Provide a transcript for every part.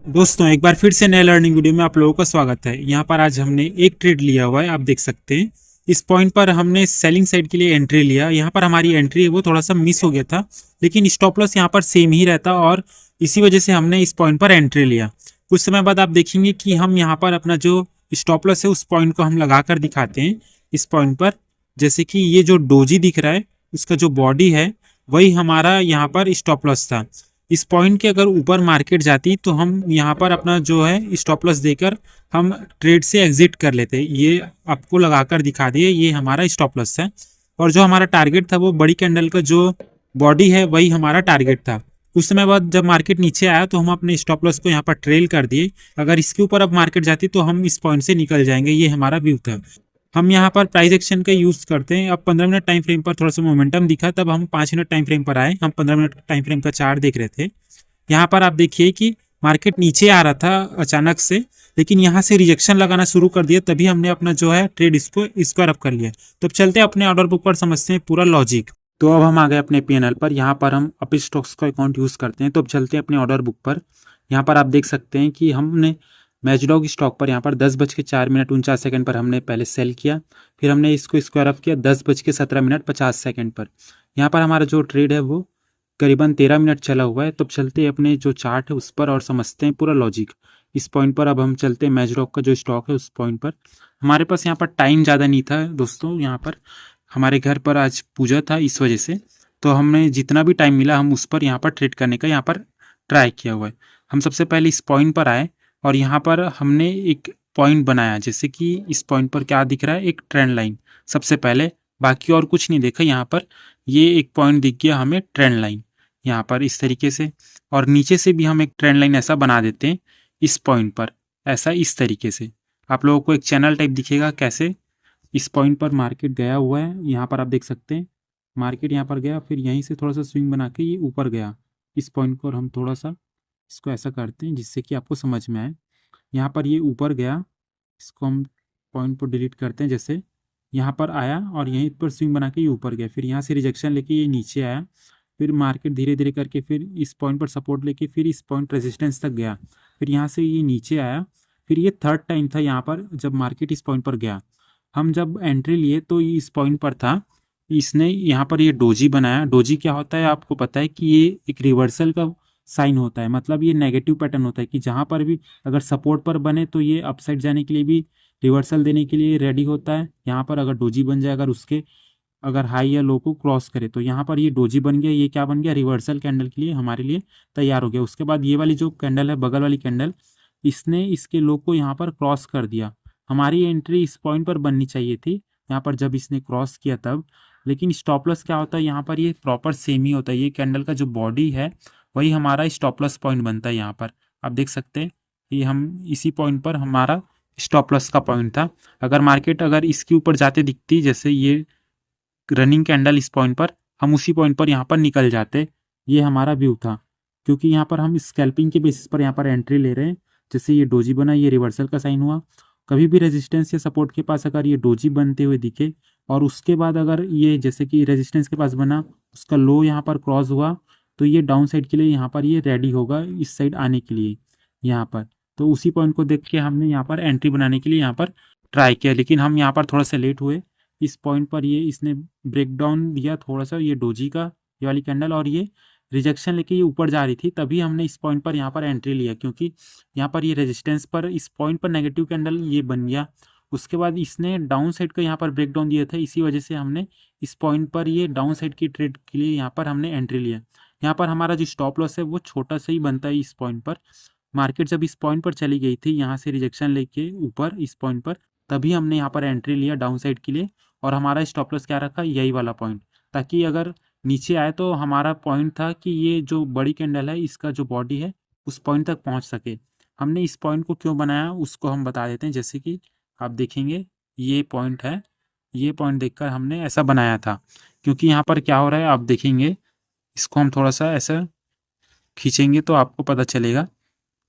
दोस्तों एक बार फिर से नए लर्निंग वीडियो में आप लोगों का स्वागत है। यहाँ पर आज हमने एक ट्रेड लिया हुआ है, आप देख सकते हैं। इस पॉइंट पर हमने सेलिंग साइड के लिए एंट्री लिया। यहाँ पर हमारी एंट्री है वो थोड़ा सा मिस हो गया था, लेकिन स्टॉप लॉस यहाँ पर सेम ही रहता और इसी वजह से हमने इस पॉइंट पर एंट्री लिया। कुछ समय बाद आप देखेंगे कि हम यहाँ पर अपना जो स्टॉप लॉस है उस पॉइंट को हम लगा कर दिखाते हैं इस पॉइंट पर। जैसे कि ये जो डोजी दिख रहा है उसका जो बॉडी है वही हमारा यहाँ पर स्टॉप लॉस था। इस पॉइंट के अगर ऊपर मार्केट जाती तो हम यहाँ पर अपना जो है स्टॉप लॉस देकर हम ट्रेड से एग्जिट कर लेते। ये आपको लगाकर दिखा दिए, ये हमारा स्टॉप लॉस है। और जो हमारा टारगेट था वो बड़ी कैंडल का जो बॉडी है वही हमारा टारगेट था। कुछ समय बाद जब मार्केट नीचे आया तो हम अपने स्टॉप लॉस को यहाँ पर ट्रेल कर दिए। अगर इसके ऊपर अब मार्केट जाती तो हम इस पॉइंट से निकल जाएंगे, ये हमारा व्यू था। हम यहाँ पर प्राइस एक्शन का यूज करते हैं। अब 15 मिनट टाइम फ्रेम पर थोड़ा सा मोमेंटम दिखा, तब हम 5 मिनट टाइम फ्रेम पर आए। हम 15 मिनट टाइम फ्रेम का चार्ट देख रहे थे। यहाँ पर आप देखिए कि मार्केट नीचे आ रहा था अचानक से, लेकिन यहाँ से रिजेक्शन लगाना शुरू कर दिया, तभी हमने अपना जो है ट्रेड इसको स्क्वायर अप कर लिया। तो अब चलते हैं अपने ऑर्डर बुक पर, समझते हैं पूरा लॉजिक। तो अब हम आ गए अपने पीएनएल पर। यहाँ पर हम अप स्टॉक्स का अकाउंट यूज करते हैं। तो अब चलते हैं अपने ऑर्डर बुक पर। यहाँ पर आप देख सकते हैं कि हमने मैचडॉग स्टॉक पर यहाँ पर 10:04 पर हमने पहले सेल किया, फिर हमने इसको स्क्वायर अप किया 10:17 पर। यहाँ पर हमारा जो ट्रेड है वो करीबन 13 मिनट चला हुआ है। तो चलते हैं अपने जो चार्ट है उस पर और समझते हैं पूरा लॉजिक इस पॉइंट पर। अब हम चलते हैं मैचडॉग का जो स्टॉक है उस पॉइंट पर। हमारे पास यहाँ पर टाइम ज़्यादा नहीं था दोस्तों। यहाँ पर हमारे घर पर आज पूजा था, इस वजह से तो हमने जितना भी टाइम मिला हम उस पर यहाँ पर ट्रेड करने का यहाँ पर ट्राई किया हुआ है। हम सबसे पहले इस पॉइंट पर आए और यहाँ पर हमने एक पॉइंट बनाया। जैसे कि इस पॉइंट पर क्या दिख रहा है, एक ट्रेंड लाइन सबसे पहले, बाकी और कुछ नहीं देखा। यहाँ पर ये एक पॉइंट दिख गया हमें, ट्रेंड लाइन यहाँ पर इस तरीके से। और नीचे से भी हम एक ट्रेंड लाइन ऐसा बना देते हैं इस पॉइंट पर, ऐसा इस तरीके से। आप लोगों को एक चैनल टाइप दिखेगा कैसे इस पॉइंट पर मार्केट गया हुआ है। यहाँ पर आप देख सकते हैं मार्केट यहाँ पर गया, फिर यहीं से थोड़ा सा स्विंग बना के ये ऊपर गया इस पॉइंट को। और हम थोड़ा सा इसको ऐसा करते हैं जिससे कि आपको समझ में आए। यहाँ पर ये ऊपर गया, इसको हम पॉइंट को डिलीट करते हैं। जैसे यहाँ पर आया और यहीं पर स्विंग बना के ये ऊपर गया, फिर यहाँ से रिजेक्शन लेके ये नीचे आया, फिर मार्केट धीरे धीरे करके फिर इस पॉइंट पर सपोर्ट लेके फिर इस पॉइंट रेजिस्टेंस तक गया, फिर यहाँ से ये नीचे आया। फिर ये थर्ड टाइम था यहाँ पर जब मार्केट इस पॉइंट पर गया। हम जब एंट्री लिए तो ये इस पॉइंट पर था। इसने यहाँ पर ये डोजी बनाया। डोजी क्या होता है आपको पता है कि ये एक रिवर्सल का साइन होता है, मतलब ये नेगेटिव पैटर्न होता है कि जहाँ पर भी अगर सपोर्ट पर बने तो ये अपसाइड जाने के लिए भी, रिवर्सल देने के लिए रेडी होता है। यहाँ पर अगर डोजी बन जाए, अगर उसके अगर हाई या लो को क्रॉस करे, तो यहाँ पर ये डोजी बन गया। ये क्या बन गया, रिवर्सल कैंडल के लिए हमारे लिए तैयार हो गया। उसके बाद ये वाली जो कैंडल है, बगल वाली कैंडल, इसने इसके लो को यहाँ पर क्रॉस कर दिया। हमारी एंट्री इस पॉइंट पर बननी चाहिए थी यहाँ पर जब इसने क्रॉस किया तब। लेकिन स्टॉप लॉस क्या होता है यहाँ पर, ये प्रॉपर सेम ही होता है। ये कैंडल का जो बॉडी है वही हमारा स्टॉप लॉस पॉइंट बनता है। यहाँ पर आप देख सकते हैं कि हम इसी पॉइंट पर हमारा स्टॉप लॉस का पॉइंट था। अगर मार्केट अगर इसके ऊपर जाते दिखती, जैसे ये रनिंग कैंडल इस पॉइंट पर, हम उसी पॉइंट पर यहाँ पर निकल जाते। ये हमारा व्यू था, क्योंकि यहाँ पर हम स्कैल्पिंग के बेसिस पर यहाँ पर एंट्री ले रहे हैं। जैसे ये डोजी बना, ये रिवर्सल का साइन हुआ। कभी भी रेजिस्टेंस या सपोर्ट के पास अगर ये डोजी बनते हुए दिखे और उसके बाद अगर ये जैसे कि रेजिस्टेंस के पास बना, उसका लो यहाँ पर क्रॉस हुआ, तो ये डाउन साइड के लिए यहाँ पर ये रेडी होगा इस साइड आने के लिए यहाँ पर। तो उसी पॉइंट को देख के हमने यहाँ पर एंट्री बनाने के लिए यहाँ पर ट्राई किया, लेकिन हम यहाँ पर थोड़ा सा लेट हुए। इस पॉइंट पर ये इसने ब्रेक डाउन दिया थोड़ा सा, ये डोजी का ये वाली कैंडल, और ये रिजेक्शन लेके ये ऊपर जा रही थी, तभी हमने इस पॉइंट पर यहाँ पर एंट्री लिया। क्योंकि यहाँ पर ये रेजिस्टेंस पर इस पॉइंट पर नेगेटिव कैंडल ये बन गया। उसके बाद इसने डाउन साइड का यहाँ पर ब्रेक डाउन दिया था, इसी वजह से हमने इस पॉइंट पर ये डाउन साइड की ट्रेड के लिए यहाँ पर हमने एंट्री लिया। यहाँ पर हमारा जो स्टॉप लॉस है वो छोटा सा ही बनता है इस पॉइंट पर। मार्केट जब इस पॉइंट पर चली गई थी यहाँ से रिजेक्शन लेके ऊपर इस पॉइंट पर, तभी हमने यहाँ पर एंट्री लिया डाउन साइड के लिए। और हमारा स्टॉप लॉस क्या रखा, यही वाला पॉइंट, ताकि अगर नीचे आए तो हमारा पॉइंट था कि ये जो बड़ी कैंडल है इसका जो बॉडी है उस पॉइंट तक पहुंच सके। हमने इस पॉइंट को क्यों बनाया उसको हम बता देते हैं। जैसे कि आप देखेंगे ये पॉइंट है, ये पॉइंट देखकर हमने ऐसा बनाया था। क्योंकि यहाँ पर क्या हो रहा है आप देखेंगे, इसको हम थोड़ा सा ऐसा खींचेंगे तो आपको पता चलेगा।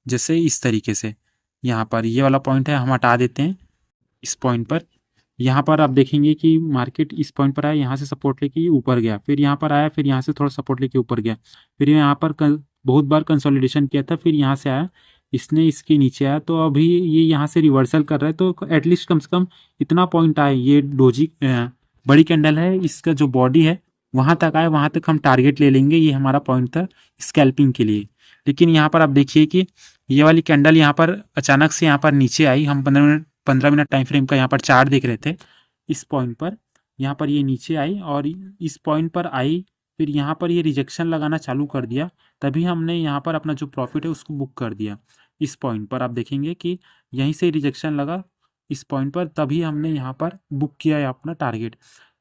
जैसे इस तरीके से यहाँ पर ये वाला पॉइंट है, हम हटा देते हैं इस पॉइंट पर। यहाँ पर आप देखेंगे कि मार्केट इस पॉइंट पर आया, यहाँ से सपोर्ट लेके ऊपर गया, फिर यहाँ पर आया, फिर यहाँ से थोड़ा सपोर्ट लेके ऊपर गया, फिर यहाँ पर बहुत बार कंसोलिडेशन किया था, फिर यहाँ से आया, इसने इसके नीचे आया, तो अभी ये यहाँ से रिवर्सल कर रहा है, तो एटलीस्ट कम से कम इतना पॉइंट आए। ये डोजी बड़ी कैंडल है, इसका जो बॉडी है वहां तक आए, वहां तक हम टारगेट ले लेंगे। ये हमारा पॉइंट था स्कैल्पिंग के लिए। लेकिन यहाँ पर आप देखिए कि ये वाली कैंडल यहाँ पर अचानक से यहाँ पर नीचे आई। हम 15 मिनट टाइम फ्रेम का यहाँ पर चार्ट देख रहे थे। इस पॉइंट पर यहाँ पर ये नीचे आई और इस पॉइंट पर आई, फिर यहाँ पर ये रिजेक्शन लगाना चालू कर दिया। तभी हमने यहाँ पर अपना जो प्रॉफिट है उसको बुक कर दिया। इस पॉइंट पर आप देखेंगे कि यहीं से रिजेक्शन लगा इस पॉइंट पर, तभी हमने यहाँ पर बुक किया है अपना टारगेट।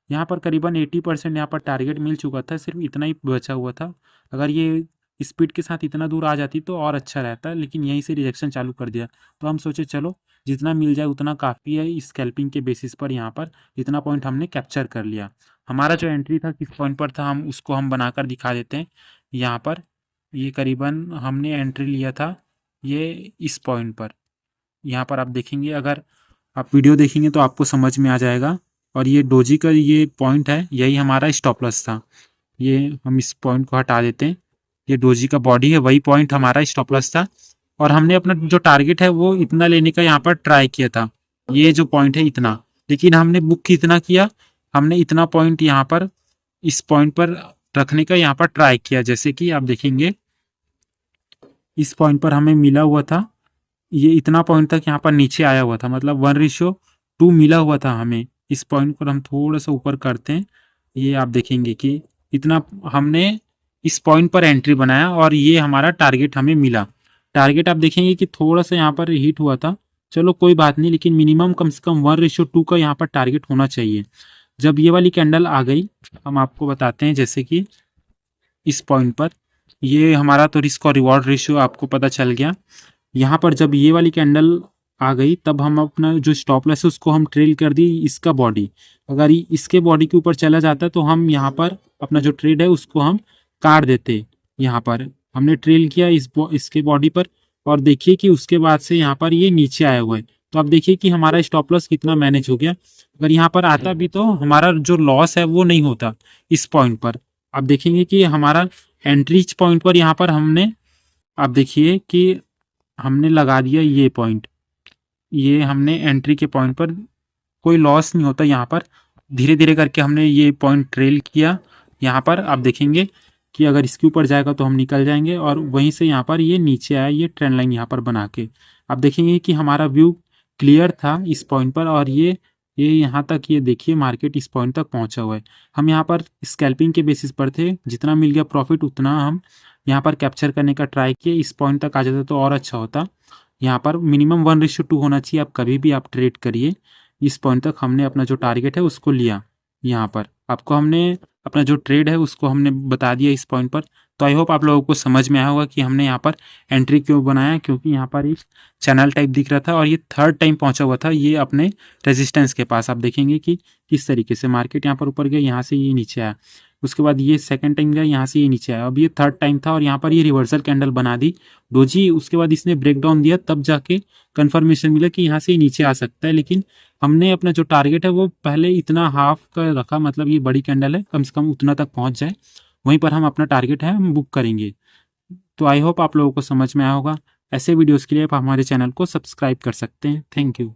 यहाँ पर करीबन 80% यहाँ पर टारगेट मिल चुका था, सिर्फ इतना ही बचा हुआ था। अगर ये स्पीड के साथ इतना दूर आ जाती तो और अच्छा रहता, लेकिन यहीं से रिजेक्शन चालू कर दिया। तो हम सोचे चलो जितना मिल जाए उतना काफ़ी है। इस स्कैल्पिंग के बेसिस पर यहाँ पर इतना पॉइंट हमने कैप्चर कर लिया। हमारा जो एंट्री था किस पॉइंट पर था, हम उसको हम बनाकर दिखा देते हैं। यहाँ पर ये करीबन हमने एंट्री लिया था ये इस पॉइंट पर। यहाँ पर आप देखेंगे, अगर आप वीडियो देखेंगे तो आपको समझ में आ जाएगा। और ये डोजी का ये पॉइंट है, यही हमारा स्टॉप लॉस था। ये हम इस पॉइंट को हटा देते हैं। ये डोजी का बॉडी है, वही पॉइंट हमारा स्टॉप लॉस था। और हमने अपना जो टारगेट है वो इतना लेने का यहाँ पर ट्राई किया था, ये जो पॉइंट है इतना। लेकिन हमने बुक कितना किया, हमने इतना पॉइंट यहाँ पर इस पॉइंट पर रखने का यहाँ पर ट्राई किया। जैसे कि आप देखेंगे इस पॉइंट पर हमें मिला हुआ था, ये इतना पॉइंट तक यहाँ पर नीचे आया हुआ था, मतलब 1:2 मिला हुआ था हमें। इस पॉइंट को हम थोड़ा सा ऊपर करते हैं, ये आप देखेंगे कि इतना हमने इस पॉइंट पर एंट्री बनाया और ये हमारा टारगेट हमें मिला। टारगेट आप देखेंगे कि थोड़ा सा यहाँ पर हिट हुआ था, चलो कोई बात नहीं, लेकिन मिनिमम कम से कम 1:2 का यहाँ पर टारगेट होना चाहिए। जब ये वाली कैंडल आ गई, हम आपको बताते हैं, जैसे कि इस पॉइंट पर ये हमारा तो रिस्क और रिवॉर्ड रेशियो आपको पता चल गया। यहाँ पर जब ये वाली कैंडल आ गई तब हम अपना जो स्टॉप लॉस है उसको हम ट्रेल कर दी इसका बॉडी। अगर इसके बॉडी के ऊपर चला जाता तो हम यहाँ पर अपना जो ट्रेड है उसको हम काट देते। यहाँ पर हमने ट्रेल किया इसके बॉडी पर, और देखिए कि उसके बाद से यहाँ पर ये नीचे आया हुआ है। तो आप देखिए कि हमारा स्टॉप लॉस कितना मैनेज हो गया। अगर यहाँ पर आता भी तो हमारा जो लॉस है वो नहीं होता। इस पॉइंट पर आप देखेंगे कि हमारा एंट्री पॉइंट पर यहाँ पर हमने, आप देखिए कि हमने लगा दिया ये पॉइंट, ये हमने एंट्री के पॉइंट पर कोई लॉस नहीं होता। यहाँ पर धीरे धीरे करके हमने ये पॉइंट ट्रेल किया। यहाँ पर आप देखेंगे कि अगर इसके ऊपर जाएगा तो हम निकल जाएंगे, और वहीं से यहाँ पर ये नीचे आया, ये ट्रेंड लाइन यहाँ पर बना के आप देखेंगे कि हमारा व्यू क्लियर था इस पॉइंट पर। और ये यहाँ तक, ये देखिए मार्केट इस पॉइंट तक पहुँचा हुआ है। हम यहाँ पर स्कैल्पिंग के बेसिस पर थे, जितना मिल गया प्रॉफिट उतना हम यहाँ पर कैप्चर करने का ट्राई किए। इस पॉइंट तक आ जाता तो और अच्छा होता। यहाँ पर मिनिमम 1:2 होना चाहिए। आप कभी भी आप ट्रेड करिए। इस पॉइंट तक हमने अपना जो टारगेट है उसको लिया। यहाँ पर आपको हमने अपना जो ट्रेड है उसको हमने बता दिया इस पॉइंट पर। तो आई होप आप लोगों को समझ में आया होगा कि हमने यहाँ पर एंट्री क्यों बनाया, क्योंकि यहाँ पर एक चैनल टाइप दिख रहा था और ये थर्ड टाइम पहुंचा हुआ था ये अपने रेजिस्टेंस के पास। आप देखेंगे कि किस तरीके से मार्केट यहाँ पर ऊपर गया, यहाँ से ये नीचे आया, उसके बाद ये सेकंड टाइम गया, यहाँ से ये नीचे आया, अब ये थर्ड टाइम था और यहाँ पर ये रिवर्सल कैंडल बना दी डोजी। उसके बाद इसने ब्रेक डाउन दिया, तब जाके कंफर्मेशन मिला कि यहाँ से ये नीचे आ सकता है। लेकिन हमने अपना जो टारगेट है वो पहले इतना हाफ का रखा, मतलब ये बड़ी कैंडल है, कम से कम उतना तक पहुँच जाए, वहीं पर हम अपना टारगेट है हम बुक करेंगे। तो आई होप आप लोगों को समझ में आया होगा। ऐसे वीडियोज़ के लिए आप हमारे चैनल को सब्सक्राइब कर सकते हैं। Thank you.